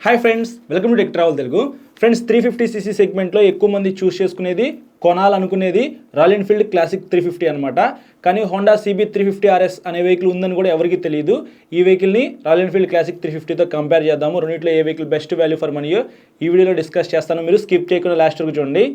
Hi friends, welcome to tech travel Telugu. Friends, 350cc సెగ్మెంట్లో ఎక్కువ మంది చూస్ చేసుకునేది కొనాలనుకునేది రాయల్ ఎన్ఫీల్డ్ క్లాసిక్ 350 అనమాట. కానీ హోండా CB350RS అనే వెహికల్ ఉందని కూడా ఎవరికి తెలియదు. ఈ వెహికల్ని రాయల్ ఎన్ఫీల్డ్ క్లాసిక్ 350తో కంపేర్ చేద్దాము. రెండింటిలో ఏ వెహికల్ బెస్ట్ వాల్యూ ఫర్ మనీయో ఈ వీడియోలో డిస్కస్ చేస్తాను. మీరు స్కిప్ చేయకుండా లాస్ట్ వరకు చూడండి.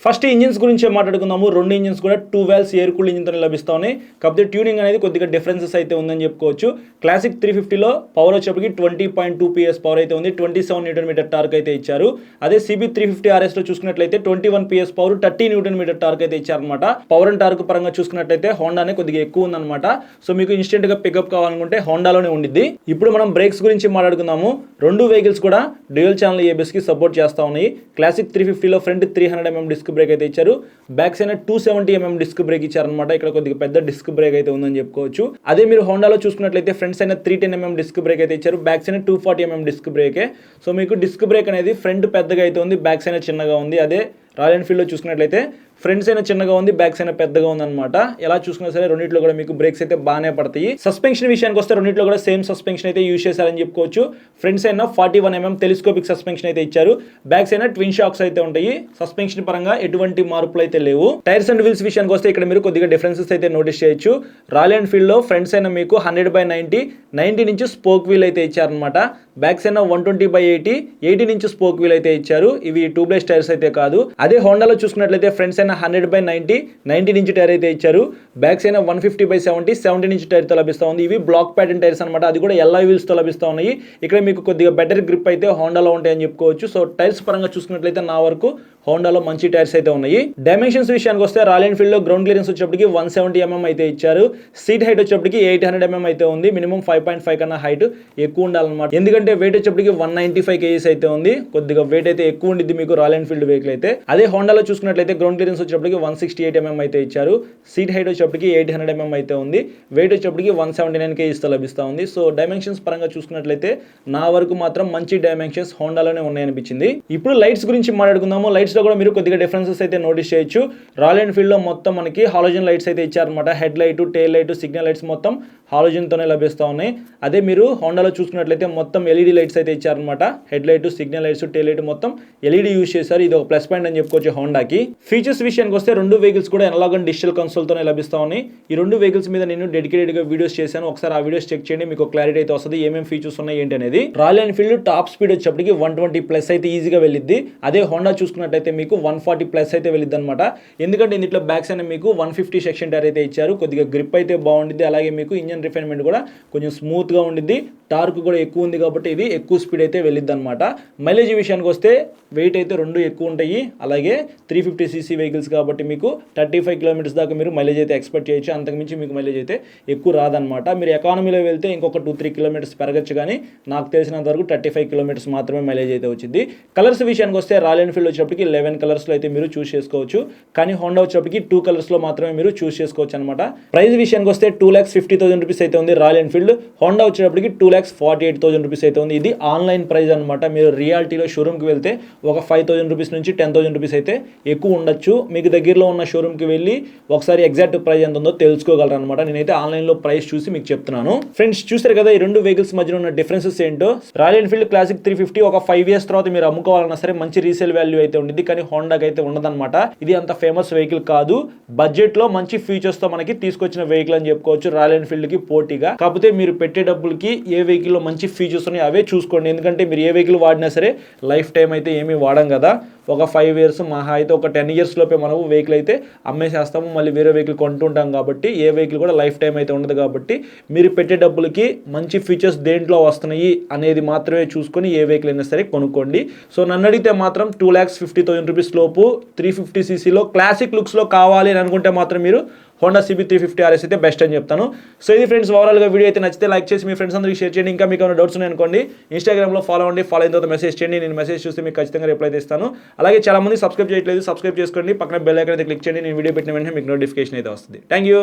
ఫస్ట్ ఇంజిన్స్ గురించి మాట్లాడుకుందాము. రెండు ఇంజిన్స్ కూడా 2 valves ఎయిర్ కూల్డ్ ఇంజిన్తో లభిస్తూ ఉన్నాయి. కాకపోతే ట్యూనింగ్ అనేది కొద్దిగా డిఫరెన్సెస్ అయితే ఉందని చెప్పుకోవచ్చు. క్లాసిక్ 350లో పవర్ వచ్చేప్పటికి 20.2 PS పవర్ అయితే ఉంది. 27 Nm టార్క్ అయితే ఇచ్చారు. అదే CB350RSలో చూసుకున్నట్లయితే 21 PS పవర్ 30 Nm టార్క్ అయితే ఇచ్చారనమాట. పవర్ అండ్ టార్క్ పరంగా చూసుకున్నట్లయితే హోండానే కొద్దిగా ఎక్కువ ఉందన్నమాట. సో మీకు ఇన్స్టెంట్గా పికప్ కావాలనుకుంటే హోండాలోనే ఉండిద్ది. ఇప్పుడు మనం బ్రేక్స్ గురించి మాట్లాడుకుందాము. రెండు వెహికల్స్ కూడా డ్యూయల్ ఛానల్ ABSకి సపోర్ట్ చేస్తూ ఉన్నాయి. క్లాసిక్ 350లో ఫ్రంట్ 300mm డిస్క్ బ్రేక్ అయితే ఇచ్చారు. Back side 270mm disc brake ఇచ్చారనమాట. ఇక్కడ కొద్దిగా పెద్ద డిస్క్ బ్రేక్ అయితే ఉందని చెప్పుకోవచ్చు. అదే మీరు హోండాలో చూసుకున్నట్లయితే front side 310mm disc brake అయితే ఇచ్చారు. బ్యాక్ సైడ్ 240mm డిస్క్ బ్రేకే. సో మీకు డిస్క్ బ్రేక్ అనేది ఫ్రంట్ పెద్దగా అయితే ఉంది, బ్యాక్ సైడ్ చిన్నగా ఉంది. అదే రాయల్ ఎన్ఫీల్డ్లో చూసుకున్నట్లయితే ఫ్రంట్స్ అయినా చిన్నగా ఉంది, బ్యాక్స్ అయినా పెద్దగా ఉందన్నమాట. ఎలా చూసుకున్నా సరే రెండింటిలో కూడా మీకు బ్రేక్స్ అయితే బాగానే పడతాయి. సస్పెన్షన్ విషయానికి వస్తే రెండింటిలో కూడా సేమ్ సస్పెన్షన్ అయితే యూజ్ చేశారని చెప్పుకోవచ్చు. ఫ్రంట్స్ అయినా 41mm టెలిస్కోపిక్ సస్పెన్షన్ అయితే ఇచ్చారు. బ్యాక్స్ అయినా ట్విన్ షాక్స్ అయితే ఉంటాయి. సస్పెన్షన్ పరంగా ఎటువంటి మార్పులు అయితే లేవు. టైర్స్ అండ్ వీల్స్ విషయానికి వస్తే ఇక్కడ మీరు కొద్దిగా డిఫరెన్సెస్ అయితే నోటీస్ చేయొచ్చు. రాయల్ ఎన్ఫీల్డ్లో ఫ్రంట్స్ అయినా మీకు 100/90 నుంచి స్పోక్ వీల్ అయితే ఇచ్చారనమాట. బ్యాక్స్ అయినా 120/80 నుంచి స్పోక్ వీల్ అయితే ఇచ్చారు. ఇవి ట్యూబ్లెస్ టైర్స్ అయితే కాదు. అదే హోండాలో చూసుకున్నట్లయితే ఫ్రంట్స్ అయినా 100/90 నుంచి టైర్ అయితే ఇచ్చారు. బ్యాక్స్ అయినా 150/70 నుంచి టైర్తో లభిస్తూ ఉంది. ఇవి బ్లాక్ ప్యాటర్న్ టైర్స్ అనమాట. అది కూడా LI వీల్స్తో లభిస్తూ ఉన్నాయి. ఇక్కడ మీకు కొద్దిగా బెటర్ గ్రిప్ అయితే హోండాలో ఉంటాయని చెప్పుకోవచ్చు. సో టైర్స్ పరంగా చూసుకున్నట్లయితే నా వరకు హోండాలో మంచి టైర్స్ అయితే ఉన్నాయి. డైమెన్షన్స్ విషయానికి వస్తే రాయల్ ఎన్ఫీల్డ్లో గ్రౌండ్ క్లియరెన్స్ వచ్చేప్పటికి 170mm అయితే ఇచ్చారు. సీట్ హైట్ వచ్చేప్పటికి 800mm అయితే ఉంది. మినిమం 5.5 కన్నా హైట్ ఎక్కువ ఉండాలన్నమాట. ఎందుకంటే వెయిట్ వచ్చేప్పటికి 195 kgs అయితే ఉంది. కొద్దిగా వెయిట్ అయితే ఎక్కువ ఉండిద్ది మీకు రాయల్ ఎన్ఫీల్డ్ వెహికల్ అయితే. అదే హోండాలో చూసుకున్నట్లయితే గ్రౌండ్ క్లియరెన్స్ వచ్చేప్పటికి 168mm అయితే ఇచ్చారు. సీట్ హైట్ వచ్చేప్పటికి 800mm అయితే ఉంది. వెయిట్ వచ్చేప్పటికి 179 kgsతో లభిస్తూ ఉంది. సో డైమెన్షన్స్ పరంగా చూసుకున్నట్లయితే నా వరకు మాత్రం మంచి డైమెన్షన్స్ హోండాలోనే ఉన్నాయనిపించింది. ఇప్పుడు లైట్స్ గురించి మాట్లాడుకుందాము. లైట్స్ లో కూడా మీరు కొద్దిగా డిఫరెన్సెస్ అయితే నోటీస్ చేయొచ్చు. రాయల్ ఎన్ఫీల్డ్ లో మొత్తం మనకి హాలోజన్ లైట్స్ అయితే ఇచ్చారనమాట. Head light, tail light, signal lights మొత్తం హాలోజన్ తోనే లభిస్తూ ఉన్నాయి. అదే మీరు హోండాలో చూసుకున్నట్లయితే మొత్తం LED లైట్స్ అయితే ఇచ్చారనమాట. Head light, signal lights, tail light మొత్తం LED యూజ్ చేశారు. ఇది ఒక ప్లస్ పాయింట్ అని చెప్పుకోవచ్చు హోండాకి. ఫీచర్స్ విషయానికి వస్తే రెండు వెహికల్స్ కూడా అనలాగ్ అండ్ డిజిటల్ కన్సోల్ తోనే లభిస్తూ ఉన్నాయి. ఈ రెండు వెహికల్స్ మీద నేను డెడికేటెడ్ గా వీడియోస్ చేశాను. ఒకసారి ఆ వీడియోస్ చెక్ చేయండి, మీకు క్లారిటీ అయితే వస్తుంది ఏమేమి ఫీచర్స్ ఉన్నాయి ఏంటి అనేది. రాయల్ ఎన్ఫీల్డ్ టాప్ స్పీడ్ వచ్చేప్పటికి 120+ అయితే ఈజీగా వెళ్ళిద్ది. అదే హోండా చూసుకున్నట్లయితే మీకు 140+ అయితే వెళ్ళిద్ది అనమాట. ఎందుకంటే ఇందులో బ్యాక్స్ అయినా మీకు 150 సెక్షన్ టైర్ అయితే ఇచ్చారు. కొద్దిగా గ్రిప్ అయితే బాగుండిద్ది. అలాగే మీకు ఇంజన్ రిఫైన్మెంట్ కూడా కొంచెం స్మూత్ గా ఉండిద్ది. టార్క్ కూడా ఎక్కువ ఉంది కాబట్టి ఇది ఎక్కువ స్పీడ్ అయితే వెళ్ళిద్ది అనమాట. మైలేజ్ విషయానికి వస్తే వెయిట్ అయితే రెండు ఎక్కువ ఉంటాయి. అలాగే 350cc వెహికల్స్ కాబట్టి మీకు 35 km దాకా మీరు మైలేజ్ అయితే ఎక్స్పెక్ట్ చేయొచ్చు. అంతకుమించి మీకు మైలేజ్ అయితే ఎక్కువ రాదనమాట. మీరు ఎకానమీలో వెళ్తే ఇంకొక 2-3 km పెరగచ్చు. కానీ నాకు తెలిసినంత వరకు 35 km మాత్రమే మైలేజ్ అయితే వచ్చింది. కలర్స్ విషయానికి వస్తే రాయల్ ఎన్ఫీల్డ్ వచ్చేప్పటికి 11 కలర్స్లో అయితే మీరు చూస్ చేసుకోవచ్చు. కానీ హోండా వచ్చేప్పటికి 2 కలర్స్లో మాత్రమే మీరు చూస్ చేసుకోవచ్చు అనమాట. ప్రైస్ విషయానికి వస్తే 2,50,000 రూపీస్ అయితే ఉంది రాయల్ ఎన్ఫీల్డ్. హోండా వచ్చేటప్పటికి 2,48,000 రూపీస్ అయితే ఉంది. ఇది ఆన్లైన్ ప్రైస్ అనమాట. మీరు రియాలిటీలో షోరూమ్కి వెళ్తే ఒక 5,000 రూపీస్ నుంచి 10,000 రూపీస్ అయితే ఎక్కువ ఉండొచ్చు. మీకు దగ్గరలో ఉన్న షోరూమ్కి వెళ్ళి ఒకసారి ఎగ్జాక్ట్ ప్రైస్ ఎంత ఉందో తెలుసుకోగలరు అనమాట. నేనైతే ఆన్లైన్లో ప్రైస్ చూసి మీకు చెప్తున్నాను. ఫ్రెండ్స్, చూసారు కదా ఈ రెండు వెహికల్స్ మధ్యలో ఉన్న డిఫరెన్సెస్ ఏంటో. రాయల్ ఎన్ఫీల్డ్ క్లాసిక్ 350 ఒక 5 years తర్వాత మీరు అమ్ముకోవాలన్నా సరే మంచి రీసేల్ వాల్యూ అయితే ఉండిద్ది. కానీ హోండాకి అయితే ఉండదన్నమాట. ఇది అంత ఫేమస్ వెహికల్ కాదు. బడ్జెట్ లో మంచి ఫీచర్స్ తో మనకి తీసుకొచ్చిన వెహికల్ అని చెప్పుకోవచ్చు రాయల్ ఎన్ఫీల్డ్ కి పోటీగా. కాకపోతే మీరు పెట్టే డబ్బులకి ఏ వెహికల్ లో మంచి ఫీచర్స్ ఉన్నాయి అవే చూసుకోండి. ఎందుకంటే మీరు ఏ వెహికల్ వాడినా సరే లైఫ్ టైం అయితే ఏమీ వాడం కదా. ఒక 5 years మహా అయితే ఒక 10 years లోపే మనము వెహికల్ అయితే అమ్మేసేస్తాము. మళ్ళీ వేరే వెహికల్ కొంటుంటాం కాబట్టి ఏ వెహికల్ కూడా లైఫ్ టైం అయితే ఉండదు. కాబట్టి మీరు పెట్టే డబ్బులకి మంచి ఫీచర్స్ దేంట్లో వస్తున్నాయి అనేది మాత్రమే చూసుకొని ఏ వెహికల్ అయినా సరే కొనుక్కోండి. సో నన్ను అడిగితే మాత్రం 2,50,000 రూపీస్ లోపు 350cc క్లాసిక్ లుక్స్లో కావాలి అని అనుకుంటే మాత్రం మీరు హోండా CB350RS అయితే బెస్ట్ అని చెప్తాను. సో ఇది ఫ్రెండ్స్, ఓవరాల్గా వీడియో అయితే నచ్చితే లైక్ చేసి మీ ఫ్రెండ్స్ అందరికీ షేర్ చేయండి. ఇంకా మీకు ఏమైనా డౌట్స్ ఉన్నాయనుకోండి ఇన్స్టాగ్రామ్లో ఫాలో అవ్వండి. ఫాలో అయిన తర్వాత మెసేజ్ చేయండి. నేను మెసేజ్ చూస్తే మీకు ఖచ్చితంగా రిప్లై ఇస్తాను. అలాగే చాలా మంది సబ్స్క్రైబ్ చేయట్లేదు, సబ్స్క్రైబ్ చేసుకోండి. పక్కన బెల్ ఐకాన్ అయితే క్లిక్ చేయండి. నేను వీడియో పెట్టిన వెంటనే మీకు నోటిఫికేషన్ అయితే వస్తుంది. Thank you.